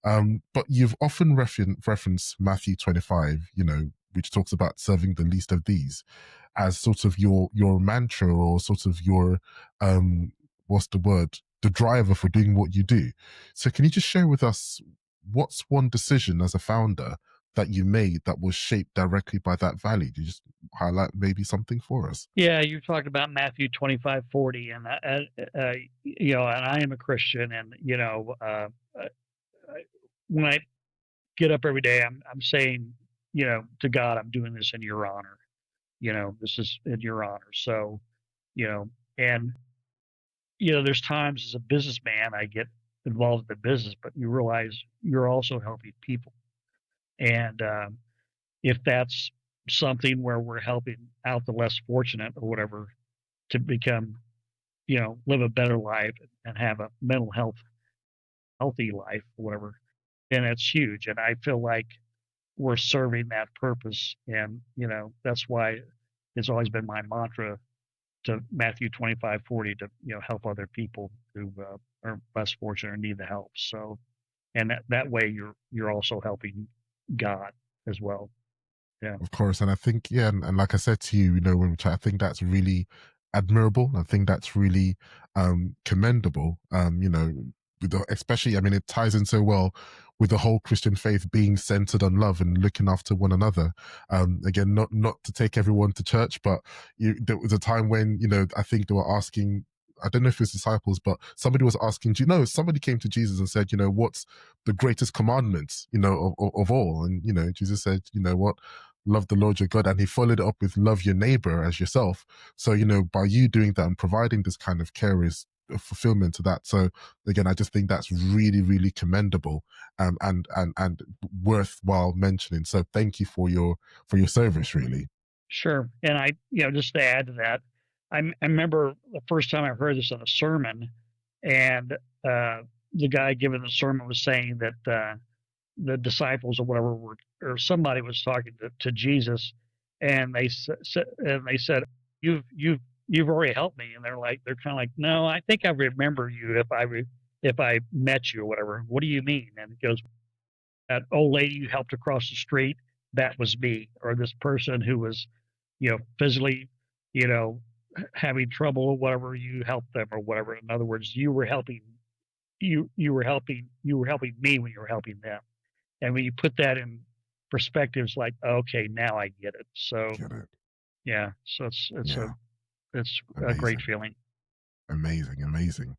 But you've often referenced Matthew 25, which talks about serving the least of these as sort of your mantra, or sort of your what's the word, the driver for doing what you do. So can you just share with us, what's one decision as a founder that you made that was shaped directly by that value? Do you just highlight maybe something for us? Yeah, you talked about Matthew 25:40, and and I am a Christian, and when I get up every day, I'm saying, to God, I'm doing this in your honor. This is in your honor. So, you know, and there's times as a businessman I get involved in the business, but you realize you're also helping people, and if that's something where we're helping out the less fortunate or whatever to become, live a better life and have a mental health healthy life or whatever, then it's huge. And I feel like we're serving that purpose. And, that's why it's always been my mantra to Matthew 25:40 to, help other people who are less fortunate or need the help. So, and that way you're also helping God as well. Yeah. Of course, and I think, yeah, and like I said to you, when we chat, I think that's really admirable. I think that's really commendable. Especially, I mean, it ties in so well with the whole Christian faith being centered on love and looking after one another. Again, not to take everyone to church, but there was a time when, I think they were asking, I don't know if it's disciples, but somebody was asking, somebody came to Jesus and said, what's the greatest commandment, of all? And, Jesus said, what? Love the Lord your God. And he followed it up with love your neighbor as yourself. So, by you doing that and providing this kind of care is a fulfillment to that. So again, I just think that's really, really commendable, and worthwhile mentioning. So thank you for your service, really. Sure. And just to add to that, I remember the first time I heard this in a sermon, and the guy giving the sermon was saying that the disciples or whatever or somebody was talking to Jesus, and they said, you've already helped me, and they're kind of like, no, I think I remember you if I met you or whatever. What do you mean? And he goes, that old lady you helped across the street, that was me, or this person who was, physically, you know, having trouble or whatever, you helped them or whatever. In other words, you were helping me when you were helping them. And when you put that in perspective, it's like, okay, now I get it. So Get it? yeah, so Yeah. it's a great Amazing. feeling. Amazing. Amazing.